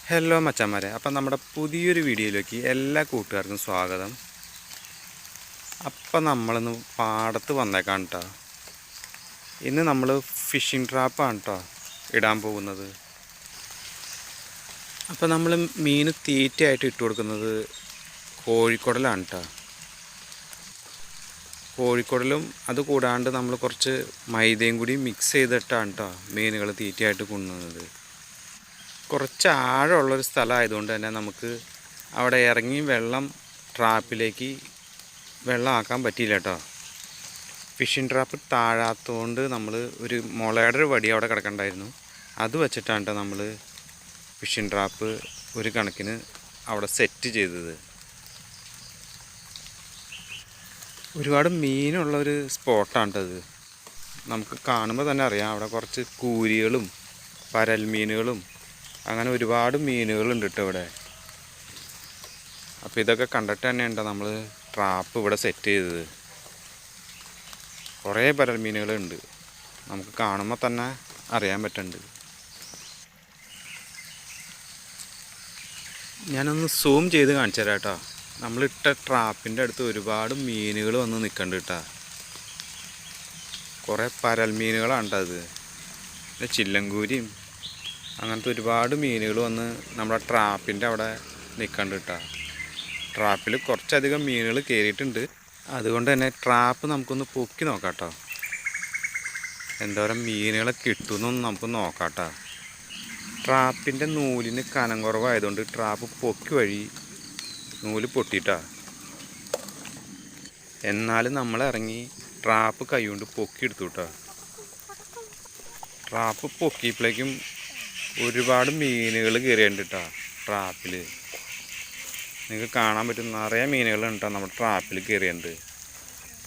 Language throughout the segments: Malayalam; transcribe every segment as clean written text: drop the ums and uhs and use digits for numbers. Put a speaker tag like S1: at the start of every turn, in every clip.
S1: ഹലോ മച്ചാന്മാരെ, അപ്പം നമ്മുടെ പുതിയൊരു വീഡിയോയിലേക്ക് എല്ലാ കൂട്ടുകാർക്കും സ്വാഗതം. അപ്പം നമ്മളിന്ന് പാടത്ത് വന്നേക്കാണ് കേട്ടോ. ഇന്ന് നമ്മൾ ഫിഷിംഗ് ട്രാപ്പാണ് കേട്ടോ ഇടാൻ പോകുന്നത്. അപ്പം നമ്മൾ മീൻ തീറ്റയായിട്ട് ഇട്ട് കൊടുക്കുന്നത് കോഴിക്കുടലാണ് കേട്ടോ. കോഴിക്കുടലും അത് കൂടാണ്ട് നമ്മൾ കുറച്ച് മൈദയും കൂടി മിക്സ് ചെയ്തിട്ടാണ് കേട്ടോ മീനുകൾ തീറ്റയായിട്ട് കൊണ്ടുവന്നത്. കുറച്ച് ആഴമുള്ളൊരു സ്ഥലമായതുകൊണ്ട് തന്നെ നമുക്ക് അവിടെ ഇറങ്ങി ട്രാപ്പിലേക്ക് വെള്ളം ആക്കാൻ പറ്റിയില്ല കേട്ടോ. ഫിഷിംഗ് ട്രാപ്പ് താഴാത്തതുകൊണ്ട് നമ്മൾ ഒരു മുളയുടെ ഒരു വടി അവിടെ കിടക്കണ്ടായിരുന്നു. അത് വെച്ചിട്ടാണ് കേട്ടോ നമ്മൾ ഫിഷിംഗ് ട്രാപ്പ് ഒരു കണക്കിന് അവിടെ സെറ്റ് ചെയ്തത്. ഒരുപാട് മീനുള്ളൊരു സ്പോട്ടാണ് കേട്ടോ ഇത്. നമുക്ക് കാണുമ്പോൾ തന്നെ അറിയാം, അവിടെ കുറച്ച് കൂരികളും പരൽ മീനുകളും അങ്ങനെ ഒരുപാട് മീനുകളുണ്ട് കേട്ടോ ഇവിടെ. അപ്പോൾ ഇതൊക്കെ കണ്ടിട്ട് തന്നെയുണ്ടോ നമ്മൾ ട്രാപ്പ് ഇവിടെ സെറ്റ് ചെയ്തത്. കുറേ പരൽ മീനുകളുണ്ട്, നമുക്ക് കാണുമ്പോൾ തന്നെ അറിയാൻ പറ്റുന്നുണ്ട്. ഞാനൊന്ന് സൂം ചെയ്ത് കാണിച്ചു തരാം കേട്ടോ. നമ്മളിട്ട ട്രാപ്പിൻ്റെ അടുത്ത് ഒരുപാട് മീനുകൾ വന്ന് നിൽക്കുന്നുണ്ട് കേട്ടോ. കുറേ പരൽ മീനുകളാണ് കേട്ടോ അത്. പിന്നെ ചില്ലങ്കൂരിയും അങ്ങനത്തെ ഒരുപാട് മീനുകൾ വന്ന് നമ്മുടെ ട്രാപ്പിൻ്റെ അവിടെ നിൽക്കണ്ട് കേട്ടോ. ട്രാപ്പിൽ കുറച്ചധികം മീനുകൾ കയറിയിട്ടുണ്ട്. അതുകൊണ്ട് തന്നെ ട്രാപ്പ് നമുക്കൊന്ന് പൊക്കി നോക്കാം കേട്ടോ. എന്തോരം മീനുകളെ കിട്ടുമെന്നൊന്ന് നമുക്ക് നോക്കാം കേട്ടോ. ട്രാപ്പിൻ്റെ നൂലിന് കനം കുറവായതുകൊണ്ട് ട്രാപ്പ് പൊക്കി വഴി നൂല് പൊട്ടിയിട്ടാ. എന്നാലും നമ്മൾ ഇറങ്ങി ട്രാപ്പ് കൈകൊണ്ട് പൊക്കി എടുത്തു കേട്ടോ. ട്രാപ്പ് പൊക്കിയപ്പോഴേക്കും ഒരുപാട് മീനുകൾ കയറിയുണ്ട് കേട്ടോ ട്രാപ്പിൽ. നിങ്ങൾക്ക് കാണാൻ പറ്റും, നിറയെ മീനുകളുണ്ട് കേട്ടോ നമ്മുടെ ട്രാപ്പിൽ കയറിയുണ്ട്.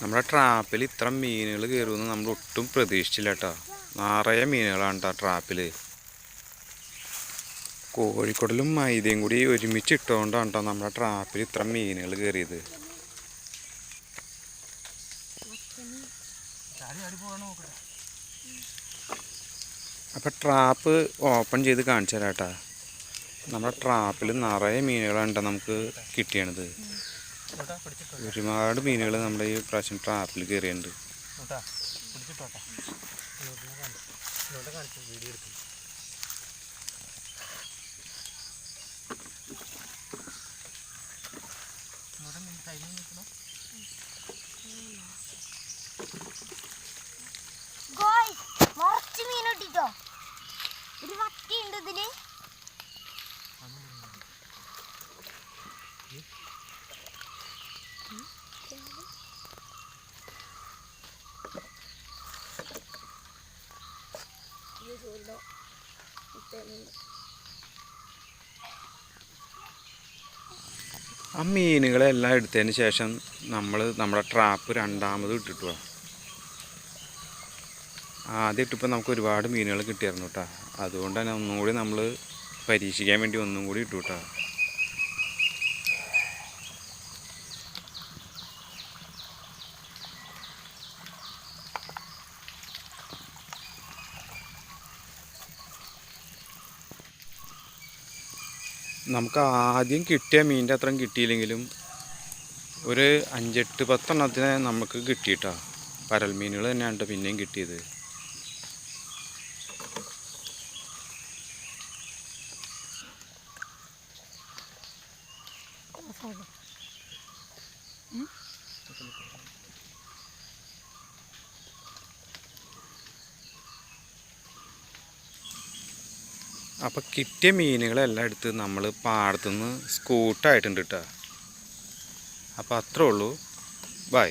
S1: നമ്മുടെ ട്രാപ്പിൽ ഇത്ര മീനുകൾ കയറുമെന്ന് നമ്മൾ ഒട്ടും പ്രതീക്ഷിച്ചില്ല കേട്ടോ. നിറയെ മീനുകളാണ് കേട്ടോ ട്രാപ്പിൽ. കോഴിക്കുടലും മൈദയും കൂടി ഒരുമിച്ച് ഇട്ടുകൊണ്ടാണ് കേട്ടോ നമ്മുടെ ട്രാപ്പിൽ ഇത്ര മീനുകൾ കയറിയത്. അപ്പോൾ ട്രാപ്പ് ഓപ്പൺ ചെയ്ത് കാണിച്ചു തരാം കേട്ടോ. നമ്മുടെ ട്രാപ്പിൽ നിറയെ മീനുകളാണ് നമുക്ക് കിട്ടിയത്. ഒരുപാട് മീനുകൾ നമ്മുടെ ഈ പ്രാവശ്യം ട്രാപ്പിൽ കയറിയുണ്ട്.
S2: ഒരു വട്ടിയുണ്ട് ഇതില്.
S1: ആ മീനുകളെല്ലാം എടുത്തതിന് ശേഷം നമ്മൾ നമ്മുടെ ട്രാപ്പ് രണ്ടാമത് ഇട്ടിട്ട് പോവാം. ആദ്യം ഇട്ടിപ്പോൾ നമുക്ക് ഒരുപാട് മീനുകൾ കിട്ടിയായിരുന്നു കേട്ടോ. അതുകൊണ്ട് തന്നെ ഒന്നും കൂടി നമ്മൾ പരീക്ഷിക്കാൻ വേണ്ടി ഒന്നും കൂടി ഇട്ടു കേട്ടോ. നമുക്ക് ആദ്യം കിട്ടിയ മീനിൻ്റെ അത്രയും കിട്ടിയില്ലെങ്കിലും ഒരു 5-8-10 എണ്ണത്തിനെ നമുക്ക് കിട്ടിയിട്ടാ. പരൽ മീനുകൾ തന്നെയാണ് പിന്നെയും കിട്ടിയത്. അപ്പോൾ കിട്ടിയ മീനുകളെല്ലാം എടുത്ത് നമ്മൾ പാടത്തുനിന്ന് സ്കൂട്ടായിട്ടുണ്ട് കേട്ടോ. അപ്പോൾ അത്രേ ഉള്ളൂ. ബൈ.